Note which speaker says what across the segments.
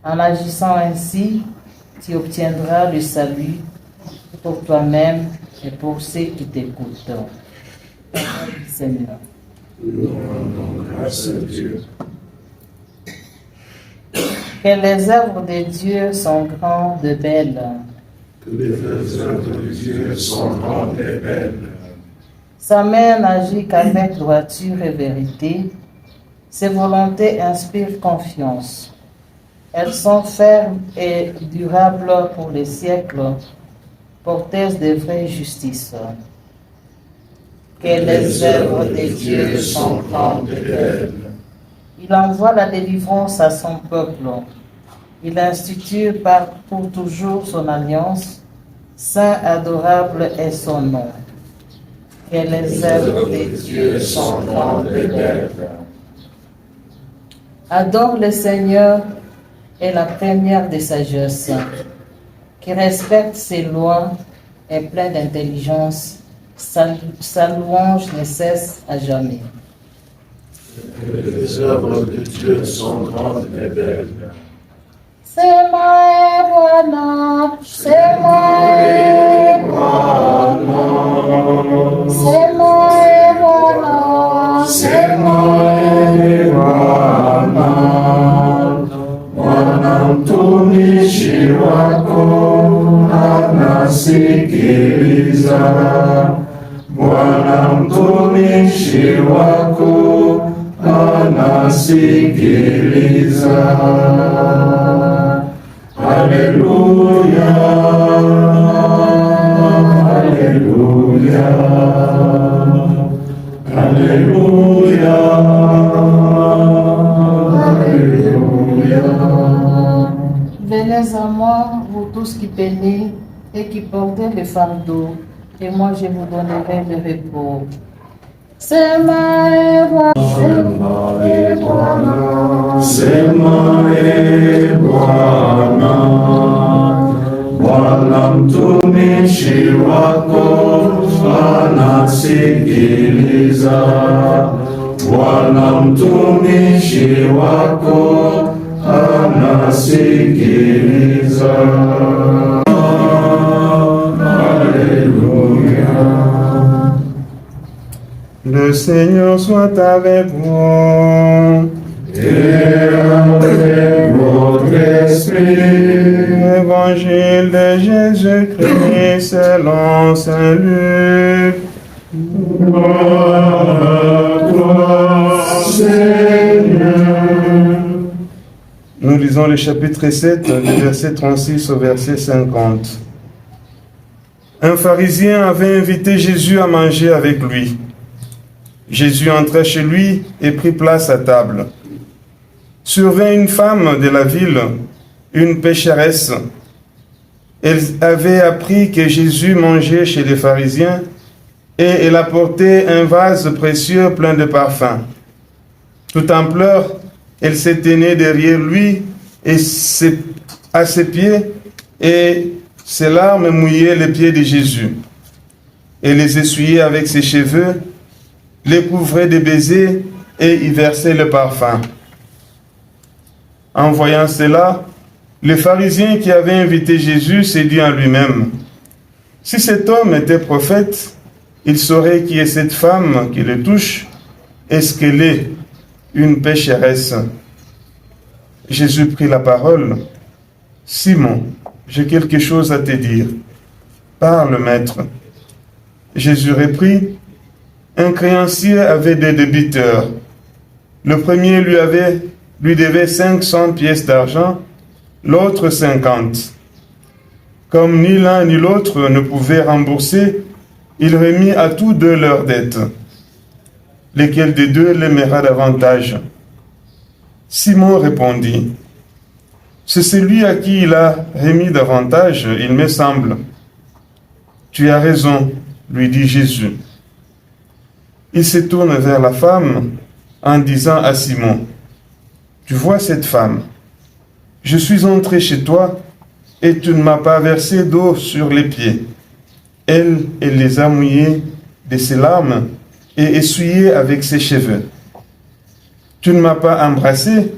Speaker 1: En agissant ainsi, tu obtiendras le salut pour toi-même et pour ceux qui t'écoutent. Parole du Seigneur.
Speaker 2: Nous rendons grâce à Dieu.
Speaker 1: Que les œuvres de Dieu sont grandes et belles.
Speaker 2: Que les œuvres de Dieu sont grandes et belles.
Speaker 1: Sa main n'agit qu'avec droiture et vérité. Ses volontés inspirent confiance. Elles sont fermes et durables pour les siècles, porteuses de vraie justice. Que les œuvres de Dieu sont grandes et belles. Il envoie la délivrance à son peuple. Il institue pour toujours son alliance. Saint, adorable est son nom. Que les œuvres de Dieu sont grandes et belles. Adore le Seigneur est la première des sagesses. Qui respecte ses lois est plein d'intelligence. Sa louange ne cesse à jamais.
Speaker 2: Que les œuvres de Dieu sont grandes et belles.
Speaker 1: Sema e Bwana, sema e Bwana, sema e Bwana,
Speaker 2: Sema e Bwana, Bwana mtumishi wako anasikiliza. Bwana mtumishi wako anasikiliza. Haleluya, haleluya, haleluya, haleluya.
Speaker 1: Venez à moi, vous tous qui peinez et qui portez le fardeau, et moi je vous donnerai le repos. Sema e Bwana,
Speaker 2: Sema e Bwana, Bwana mtumishi wako anasikiliza. Bwana mtumishi wako anasikiliza.
Speaker 3: Le Seigneur soit avec vous.
Speaker 2: Et avec votre esprit.
Speaker 3: Évangile de Jésus-Christ selon Saint Luc.
Speaker 2: Gloire à toi, Seigneur.
Speaker 3: Nous lisons le chapitre 7, du verset 36 au verset 50. Un pharisien avait invité Jésus à manger avec lui. Jésus entra chez lui et prit place à table. Survint une femme de la ville, une pécheresse. Elle avait appris que Jésus mangeait chez les pharisiens et elle apportait un vase précieux plein de parfums. Tout en pleurs, elle se tenait derrière lui et à ses pieds, et ses larmes mouillaient les pieds de Jésus. Elle les essuyait avec ses cheveux, les couvrait de baisers et y versait le parfum. En voyant cela, le pharisien qui avait invité Jésus s'est dit en lui-même: si cet homme était prophète, il saurait qui est cette femme qui le touche, est-ce qu'elle est une pécheresse. Jésus prit la parole: Simon, j'ai quelque chose à te dire. Parle, maître. Jésus reprit: un créancier avait des débiteurs. Le premier lui devait 500 pièces d'argent, l'autre 50. Comme ni l'un ni l'autre ne pouvaient rembourser, il remit à tous deux leurs dettes. Lequel des deux l'aimera davantage? Simon répondit: c'est celui à qui il a remis davantage, il me semble. Tu as raison, lui dit Jésus. Il se tourne vers la femme en disant à Simon: tu vois cette femme, je suis entré chez toi et tu ne m'as pas versé d'eau sur les pieds. Elle les a mouillés de ses larmes et essuyés avec ses cheveux. Tu ne m'as pas embrassé.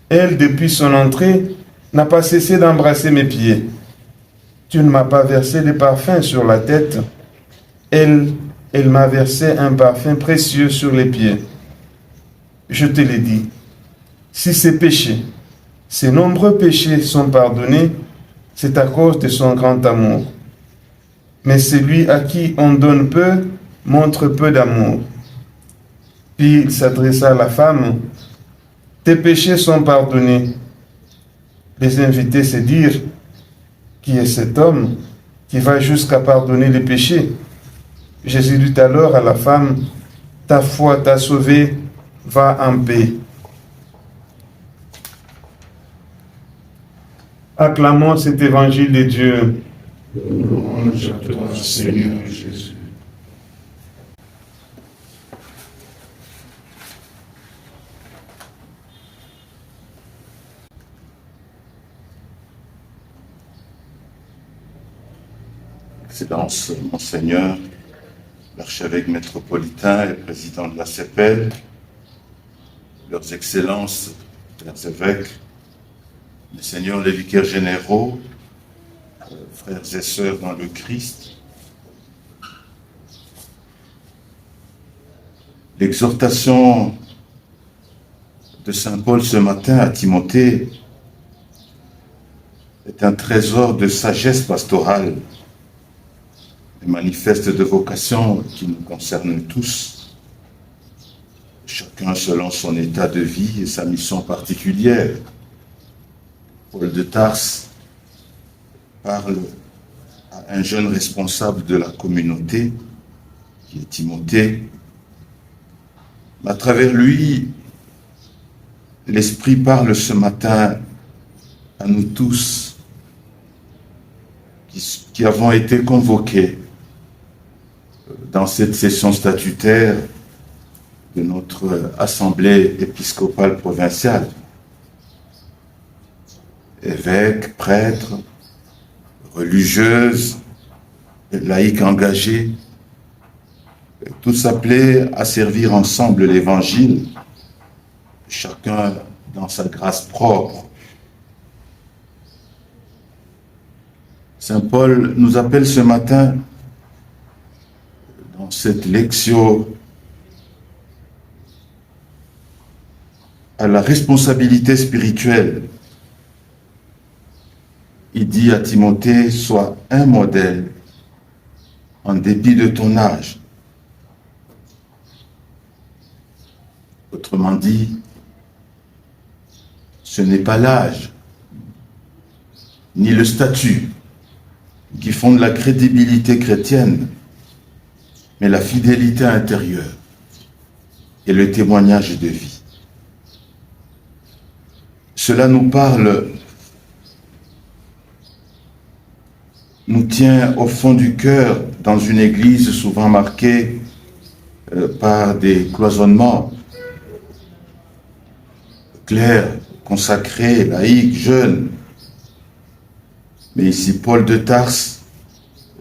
Speaker 3: Elle, depuis son entrée, n'a pas cessé d'embrasser mes pieds. Tu ne m'as pas versé de parfum sur la tête. Elle m'a versé un parfum précieux sur les pieds. Je te l'ai dit, si ces péchés, ces nombreux péchés sont pardonnés, c'est à cause de son grand amour. Mais celui à qui on donne peu montre peu d'amour. Puis il s'adressa à la femme, tes péchés sont pardonnés. Les invités se dirent, qui est cet homme qui va jusqu'à pardonner les péchés? Jésus dit alors à la femme, ta foi t'a sauvée, va en paix. Acclamons cet évangile de Dieu.
Speaker 2: Louange à toi, Seigneur Jésus. Excellence, Monseigneur, l'archevêque métropolitain et président de la CEPEL, leurs excellences, leurs évêques, Messeigneurs les vicaires généraux, frères et sœurs dans le Christ, l'exhortation de Saint Paul ce matin à Timothée est un trésor de sagesse pastorale et manifeste de vocation qui nous concerne tous, chacun selon son état de vie et sa mission particulière. Paul de Tarse parle à un jeune responsable de la communauté, qui est Timothée. À travers lui, l'Esprit parle ce matin à nous tous qui avons été convoqués dans cette session statutaire de notre Assemblée épiscopale provinciale. Évêques, prêtres, religieuses, laïcs engagés, tous appelés à servir ensemble l'Évangile, chacun dans sa grâce propre. Saint Paul nous appelle ce matin, dans cette lectio, à la responsabilité spirituelle. Il dit à Timothée, sois un modèle en dépit de ton âge. Autrement dit, ce n'est pas l'âge, ni le statut qui fondent la crédibilité chrétienne, mais la fidélité intérieure et le témoignage de vie. Cela nous parle, nous tient au fond du cœur dans une église souvent marquée par des cloisonnements clairs, consacrés, laïcs, jeunes. Mais ici, Paul de Tarse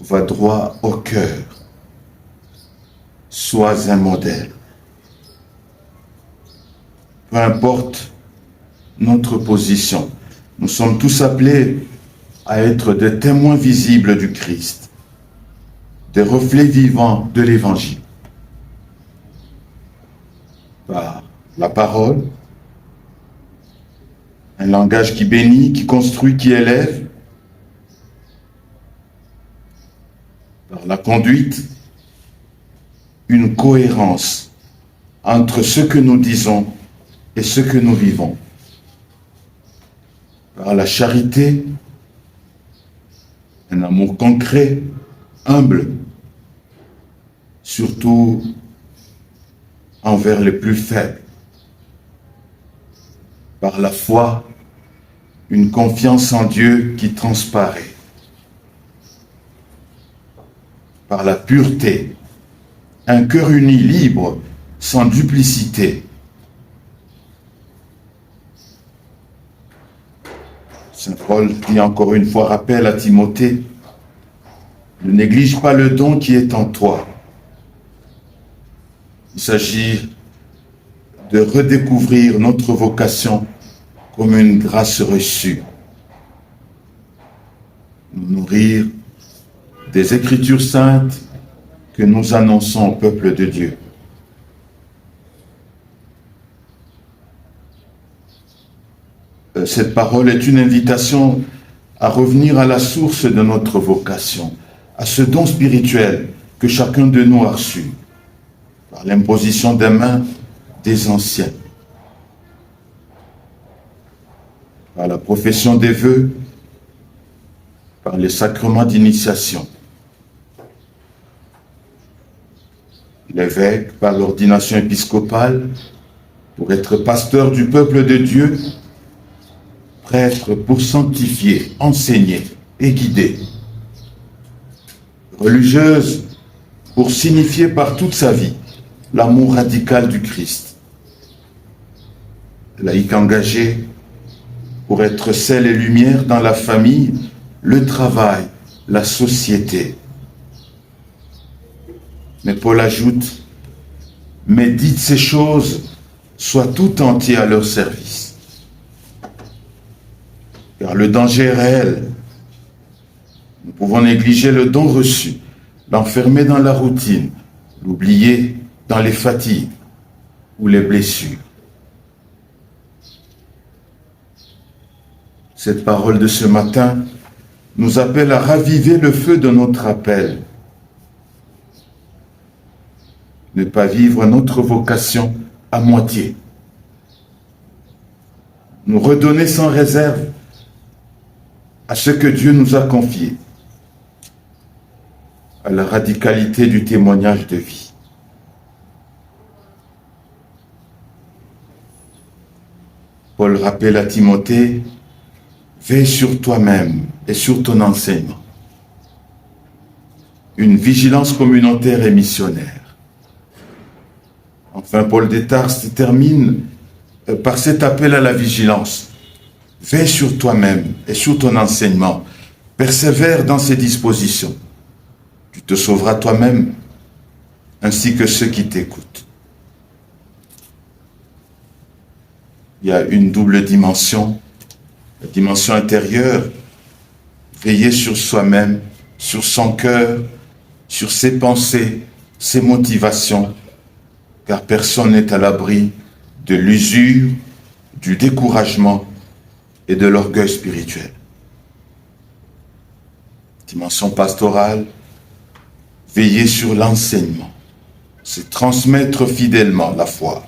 Speaker 2: va droit au cœur. Sois un modèle. Peu importe notre position, nous sommes tous appelés à être des témoins visibles du Christ, des reflets vivants de l'Évangile. Par la parole, un langage qui bénit, qui construit, qui élève, par la conduite, une cohérence entre ce que nous disons et ce que nous vivons. Par la charité, un amour concret, humble, surtout envers les plus faibles. Par la foi, une confiance en Dieu qui transparaît. Par la pureté, un cœur uni, libre, sans duplicité. Saint Paul dit encore une fois, rappelle à Timothée, ne néglige pas le don qui est en toi. Il s'agit de redécouvrir notre vocation comme une grâce reçue, nous nourrir des Écritures saintes que nous annonçons au peuple de Dieu. Cette parole est une invitation à revenir à la source de notre vocation, à ce don spirituel que chacun de nous a reçu, par l'imposition des mains des anciens, par la profession des vœux, par les sacrements d'initiation. L'évêque, par l'ordination épiscopale, pour être pasteur du peuple de Dieu, prêtre pour sanctifier, enseigner et guider, religieuse pour signifier par toute sa vie l'amour radical du Christ, laïque engagée pour être sel et lumière dans la famille, le travail, la société. Mais Paul ajoute, « Mais dites ces choses, soient tout entiers à leur service. » Car le danger est réel. Nous pouvons négliger le don reçu, l'enfermer dans la routine, l'oublier dans les fatigues ou les blessures. Cette parole de ce matin nous appelle à raviver le feu de notre appel. Ne pas vivre notre vocation à moitié. Nous redonner sans réserve à ce que Dieu nous a confié, à la radicalité du témoignage de vie. Paul rappelle à Timothée, veille sur toi-même et sur ton enseignement. Une vigilance communautaire et missionnaire. Enfin, Paul de Tarse termine par cet appel à la vigilance. Veille sur toi-même et sur ton enseignement. Persévère dans ces dispositions. Tu te sauveras toi-même ainsi que ceux qui t'écoutent. Il y a une double dimension. La dimension intérieure, veiller sur soi-même, sur son cœur, sur ses pensées, ses motivations, car personne n'est à l'abri de l'usure, du découragement et de l'orgueil spirituel. Dimension pastorale, veiller sur l'enseignement, c'est transmettre fidèlement la foi,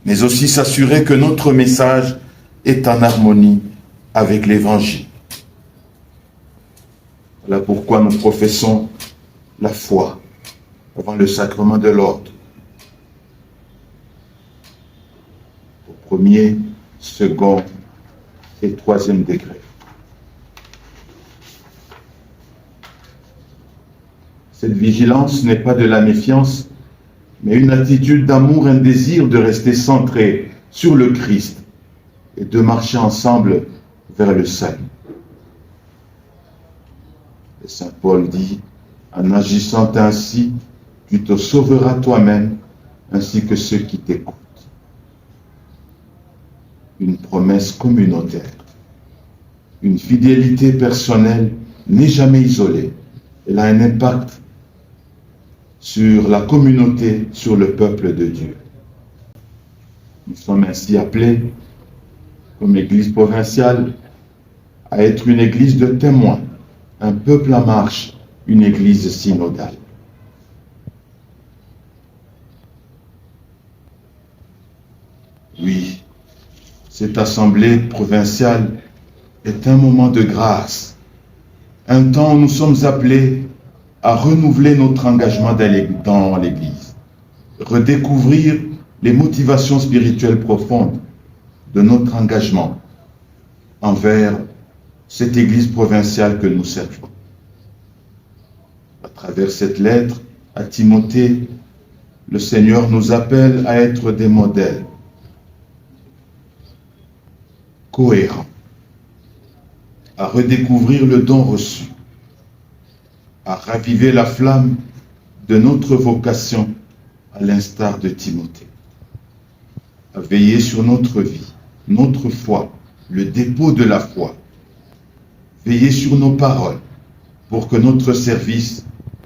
Speaker 2: mais aussi s'assurer que notre message est en harmonie avec l'Évangile. Voilà pourquoi nous professons la foi avant le sacrement de l'ordre. Au premier, second et troisième degré. Cette vigilance n'est pas de la méfiance, mais une attitude d'amour, un désir de rester centré sur le Christ et de marcher ensemble vers le salut. Et Saint Paul dit, en agissant ainsi, tu te sauveras toi-même ainsi que ceux qui t'écoutent. Une promesse communautaire. Une fidélité personnelle n'est jamais isolée. Elle a un impact sur la communauté, sur le peuple de Dieu. Nous sommes ainsi appelés, comme Église provinciale, à être une Église de témoins, un peuple en marche, une Église synodale. Oui, cette assemblée provinciale est un moment de grâce, un temps où nous sommes appelés à renouveler notre engagement dans l'Église, redécouvrir les motivations spirituelles profondes de notre engagement envers cette Église provinciale que nous servons. À travers cette lettre à Timothée, le Seigneur nous appelle à être des modèles cohérents, à redécouvrir le don reçu, à raviver la flamme de notre vocation à l'instar de Timothée, à veiller sur notre vie, notre foi, le dépôt de la foi, veillez sur nos paroles pour que notre service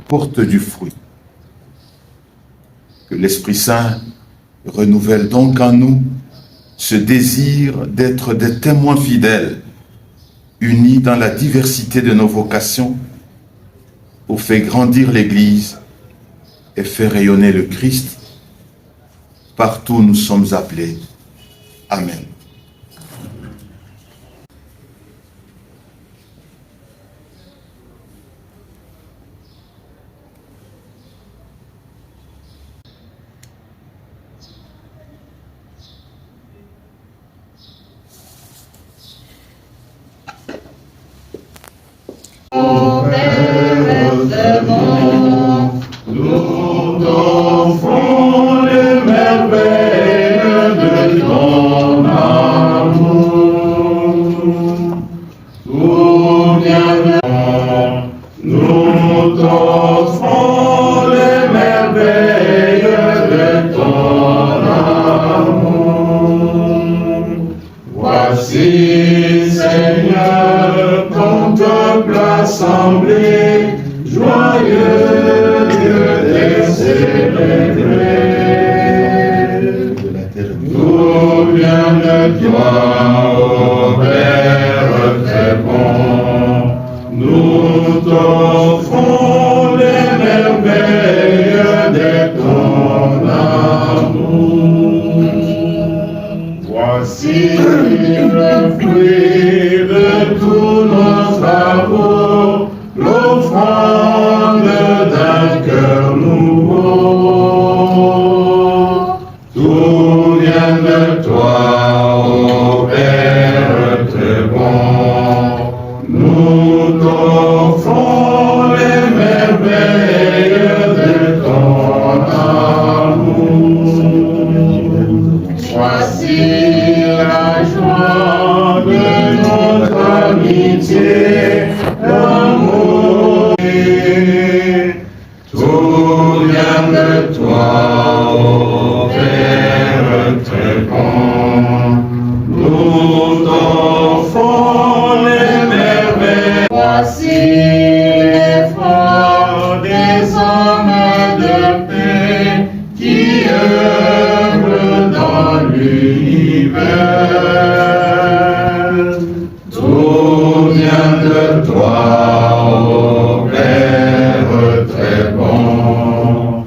Speaker 2: porte du fruit. Que l'Esprit Saint renouvelle donc en nous ce désir d'être des témoins fidèles, unis dans la diversité de nos vocations, pour faire grandir l'Église et faire rayonner le Christ partout où nous sommes appelés. Amen.
Speaker 3: Nous t'offrons les merveilles de ton amour. Souviens-nous, nous t'offrons les merveilles de ton amour. Voici, Seigneur, ton peuple assemblé, joyeux et célébré. Nous vient de toi, ô Père très bon, nous t'offrons les merveilles de ton amour. Voici le fruit de tous nos travaux, l'offrande d'un cœur nouveau. Tout vient de toi, ô Père très bon, nous t'offrons les merveilles de ton amour. Voici la joie de notre amitié, l'amour. Tout vient de toi, ô Père très bon, nous t'offrons les merveilles. Voici l'effort des hommes de paix qui œuvrent dans l'univers. Tout vient de toi, ô Père très bon.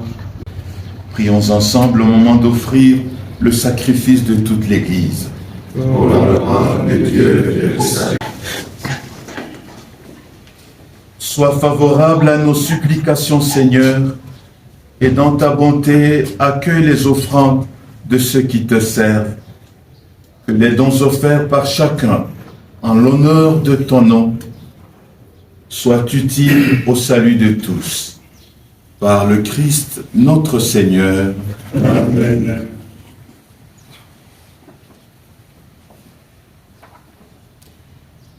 Speaker 2: Prions ensemble au moment d'offrir le sacrifice de toute l'Église.
Speaker 3: Pour la gloire de Dieu et le salut.
Speaker 2: Sois favorable à nos supplications, Seigneur, et dans ta bonté, accueille les offrandes de ceux qui te servent. Que les dons offerts par chacun, en l'honneur de ton nom, soient utiles au salut de tous. Par le Christ, notre Seigneur.
Speaker 3: Amen.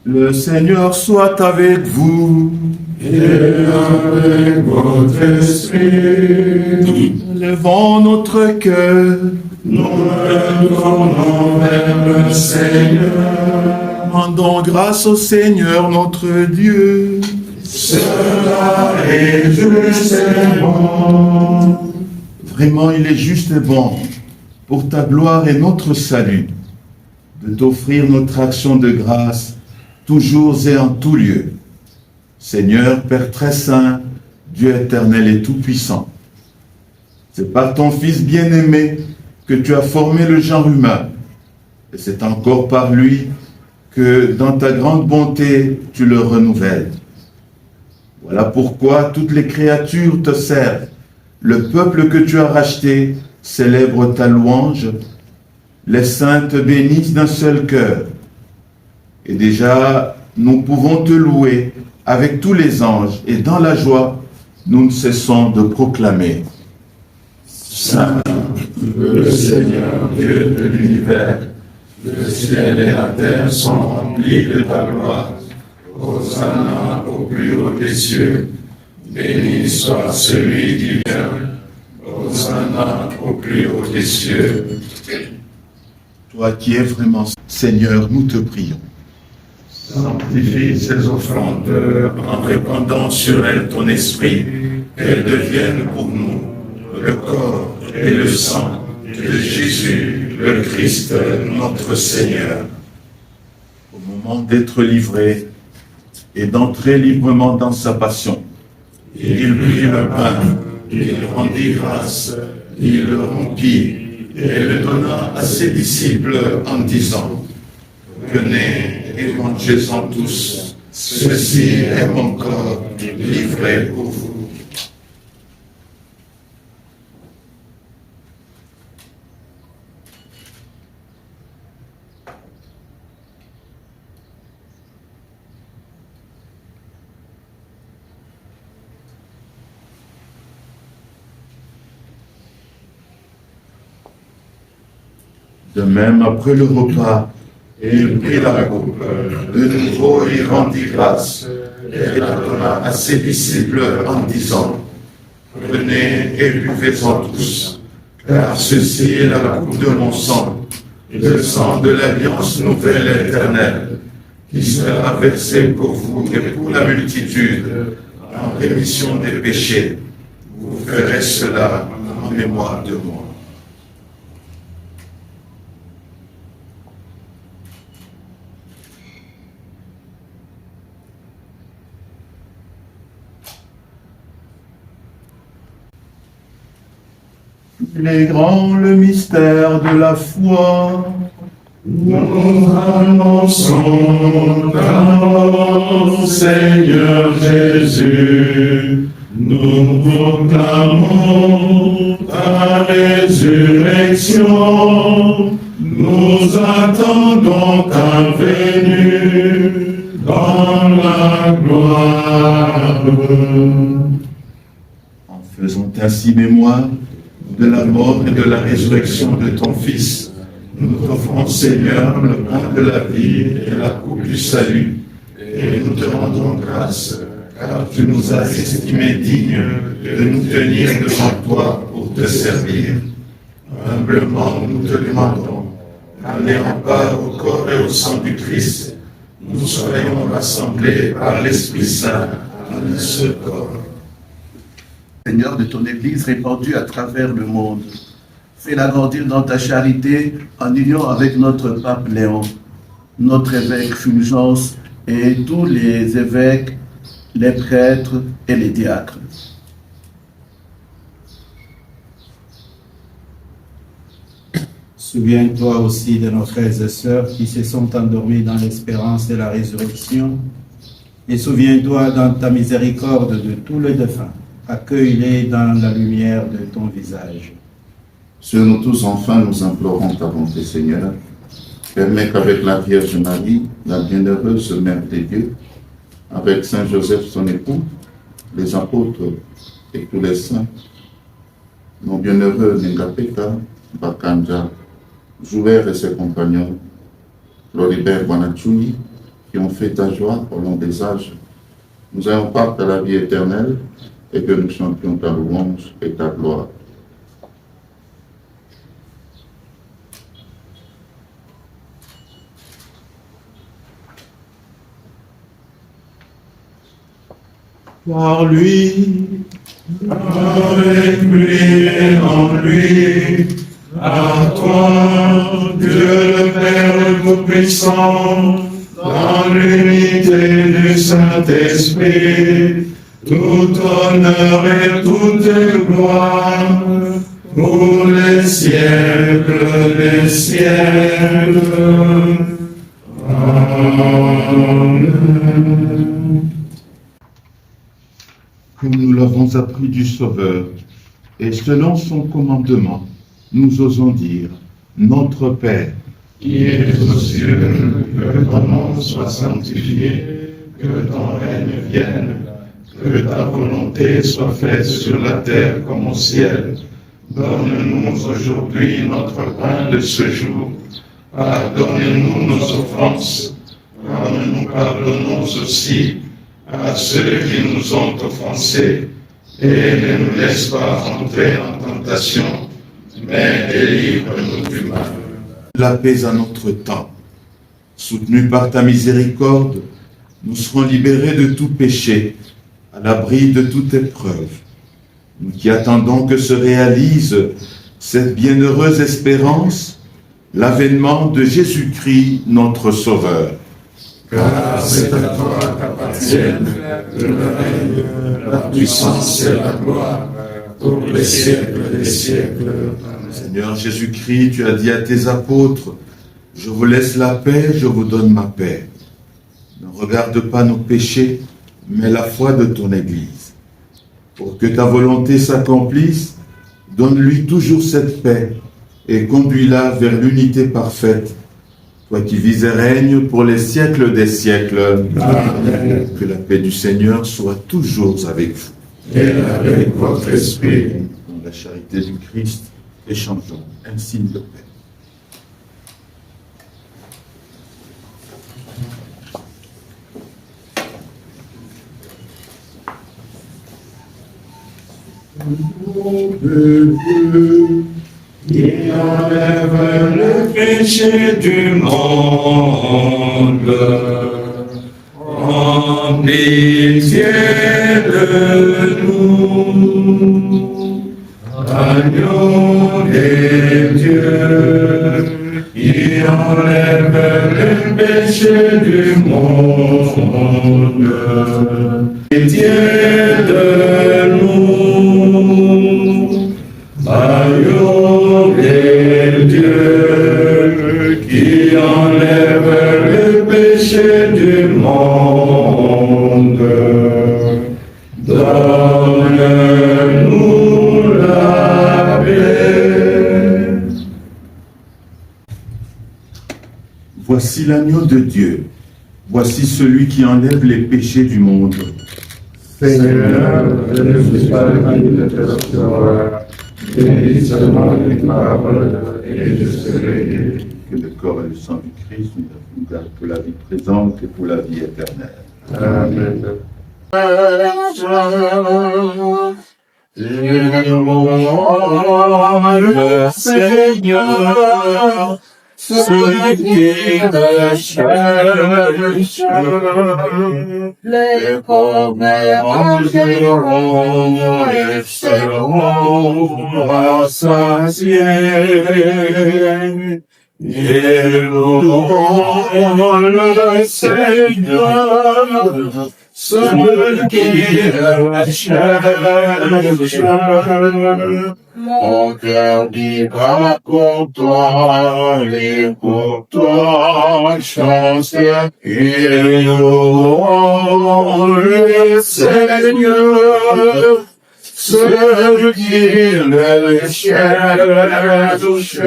Speaker 2: Le Seigneur soit avec vous.
Speaker 3: Et avec votre esprit,
Speaker 2: Levons notre cœur.
Speaker 3: nous le tournons vers le Seigneur.
Speaker 2: Rendons grâce au Seigneur notre Dieu.
Speaker 3: Cela est juste et bon.
Speaker 2: Vraiment, il est juste et bon, pour ta gloire et notre salut, de t'offrir notre action de grâce, toujours et en tout lieu. Seigneur, Père très saint, Dieu éternel et tout-puissant, c'est par ton Fils bien-aimé que tu as formé le genre humain, et c'est encore par lui que, dans ta grande bonté, tu le renouvelles. Voilà pourquoi toutes les créatures te servent. Le peuple que tu as racheté célèbre ta louange. Les saints te bénissent d'un seul cœur. Et déjà, nous pouvons te louer avec tous les anges. Et dans la joie, nous ne cessons de proclamer.
Speaker 3: Saint, le Seigneur Dieu de l'univers, le ciel et la terre sont remplis de ta gloire. Hosanna au plus haut des cieux. Béni soit celui qui vient. Hosanna au plus haut des cieux.
Speaker 2: Toi qui es vraiment Seigneur, nous te prions. Sanctifie ces offrandes en répandant sur elles ton esprit, qu'elles deviennent pour nous le corps et le sang de Jésus, le Christ, notre Seigneur. Au moment d'être livré et d'entrer librement dans sa passion, il prit le pain, il rendit grâce, il le rompit et le donna à ses disciples en disant: venez et mangez-en tous, ceci est mon corps livré pour vous. De même, après le repas, il prit la coupe, de nouveau il rendit grâce, et la donna à ses disciples en disant: venez et buvez-en tous, car ceci est la coupe de mon sang, le sang de l'alliance nouvelle éternelle, qui sera versé pour vous et pour la multitude, en rémission des péchés. Vous ferez cela en mémoire de moi. Il est grand le mystère de la foi.
Speaker 4: Nous annonçons ta mort, Seigneur Jésus. Nous proclamons ta résurrection. Nous attendons ta venue dans la gloire.
Speaker 2: En faisant ainsi mémoire de la mort et de la résurrection de ton Fils, nous t'offrons, Seigneur, le pain de la vie et la coupe du salut, et nous te rendons grâce, car tu nous as estimés dignes de nous tenir devant toi pour te servir. Humblement, nous te demandons, en ayant part au corps et au sang du Christ, nous soyons rassemblés par l'Esprit Saint en un seul corps.
Speaker 5: Seigneur, de ton Église répandue à travers le monde. Fais-la grandir dans ta charité en union avec notre pape Léon, notre évêque Fulgence et tous les évêques, les prêtres et les diacres.
Speaker 6: Souviens-toi aussi de nos frères et sœurs qui se sont endormis dans l'espérance de la résurrection, et souviens-toi dans ta miséricorde de tous les défunts. Accueille-les dans la lumière de ton visage.
Speaker 2: Sur nous tous, enfin, nous implorons ta bonté, Seigneur. Permets qu'avec la Vierge Marie, la bienheureuse Mère de Dieu, avec Saint Joseph, son époux, les apôtres et tous les saints, nos bienheureux Ngapeka, Bakanja, Jouer et ses compagnons, Floribert Bonacciuni, qui ont fait ta joie au long des âges, nous ayons part à la vie éternelle et que nous chantions ta louange et ta gloire.
Speaker 4: Par lui, avec lui et en lui, à toi, Dieu le Père Tout-Puissant, dans l'unité du Saint-Esprit, tout honneur et toute gloire, pour les siècles des siècles. Amen.
Speaker 2: Comme nous l'avons appris du Sauveur, et selon son commandement, nous osons dire: Notre Père,
Speaker 4: qui es aux cieux, que ton nom soit sanctifié, que ton règne vienne, que ta volonté soit faite sur la terre comme au ciel. Donne-nous aujourd'hui notre pain de ce jour. Pardonne-nous nos offenses, comme nous pardonnons aussi à ceux qui nous ont offensés, et ne nous laisse pas entrer en tentation, mais délivre-nous du mal.
Speaker 2: la paix à notre temps. Soutenus par ta miséricorde, nous serons libérés de tout péché, à l'abri de toute épreuve. Nous qui attendons que se réalise cette bienheureuse espérance, l'avènement de Jésus-Christ, notre Sauveur.
Speaker 4: Car c'est à toi qu'appartiennent le règne, la puissance et la gloire, pour les siècles des siècles. Amen.
Speaker 2: Seigneur Jésus-Christ, tu as dit à tes apôtres, « Je vous laisse la paix, je vous donne ma paix. » Ne regarde pas nos péchés, mais la foi de ton Église. Pour que ta volonté s'accomplisse, donne-lui toujours cette paix et conduis-la vers l'unité parfaite. Toi qui vis et règnes pour les siècles des siècles.
Speaker 4: Amen.
Speaker 2: Que la paix du Seigneur soit toujours avec vous.
Speaker 4: Et avec votre esprit.
Speaker 2: Dans la charité du Christ, échangeons un signe de paix.
Speaker 4: Qui enlève le péché du monde, en pitié de nous, agneau des dieux, qui enlève le péché du monde, pitié de nous, agneau des dieux, qui enlève le péché du monde, donne-nous la paix.
Speaker 2: Voici l'agneau de Dieu. Voici celui qui enlève les péchés du monde.
Speaker 4: Seigneur, je ne suis pas digne de te recevoir. Bénis seulement les paroles et je serai guéri.
Speaker 2: Que le corps et le sang du Christ nous gardent pour la vie présente et pour la vie éternelle.
Speaker 4: Amen.
Speaker 7: Le Seigneur, ceux qui le cherchent, les pauvres mangeront et seront rassasiés. Ils loueront le Seigneur, ceux qui le cherchent. Mon cœur vivra pour toi, et pour toi chante. Ils loueront le Seigneur, ceux qui le cherchent.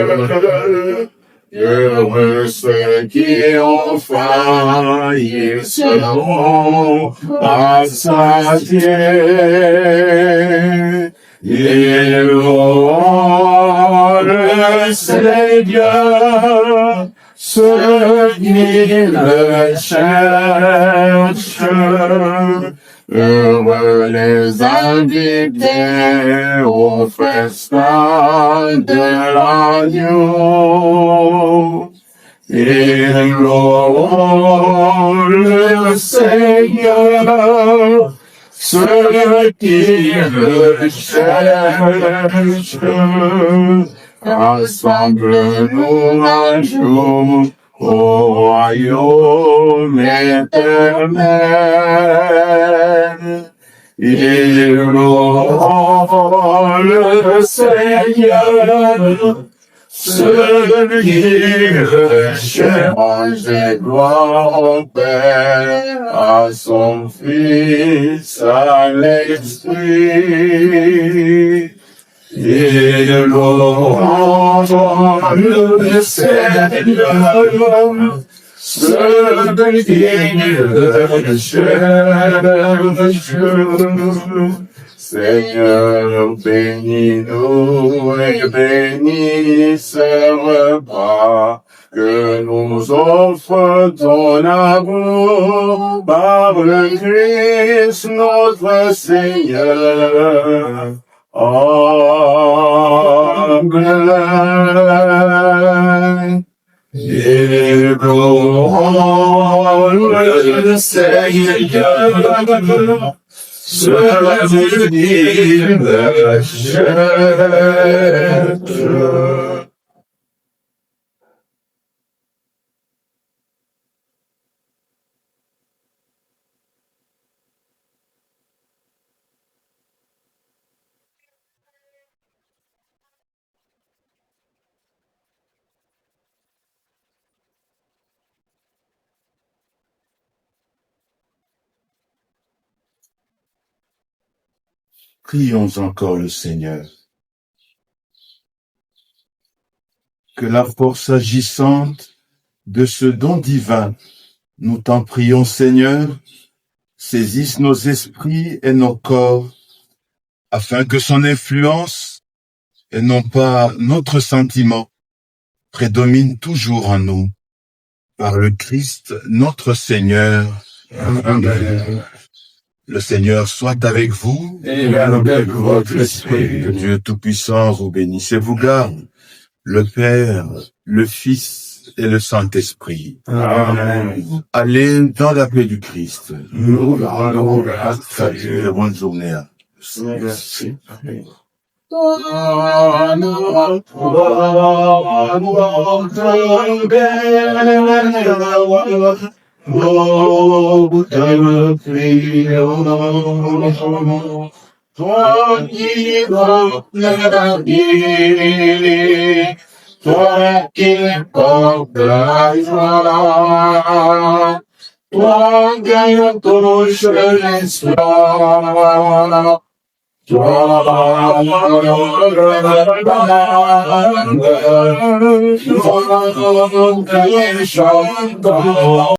Speaker 7: Heureux ceux qui ont faim, ils seront rassasiés. Ils loueront le Seigneur, ceux qui le cherchent. Heureux les invités au festin de l'agneau. Ils loueront le Seigneur, ceux qui le cherchent. Rassemble-nous un jour au royaume éternel. Ils loueront le Seigneur, ceux qui le cherchent, et gloire au Père, à son Fils, à l'Esprit. Ils loueront le Seigneur, ceux qui le cherchent. Seigneur, bénis-nous et bénis ce repas que nous offre ton amour par le Christ notre Seigneur. Amen. Et le Seigneur, cela veut dire l'achète.
Speaker 2: Prions encore le Seigneur. Que la force agissante de ce don divin, nous t'en prions Seigneur, saisisse nos esprits et nos corps, afin que son influence, et non pas notre sentiment, prédomine toujours en nous. Par le Christ, notre Seigneur. Amen. Le Seigneur soit avec vous.
Speaker 7: Et avec votre esprit.
Speaker 2: Que Dieu Tout-Puissant vous bénisse et vous garde, le Père, le Fils et le Saint-Esprit.
Speaker 7: Amen.
Speaker 2: Allez dans la paix du Christ.
Speaker 7: Nous rendons grâce à Dieu.
Speaker 2: Bonne journée.
Speaker 7: Merci. Toi qui portes la joie, toi qui touches l'espoir, toi,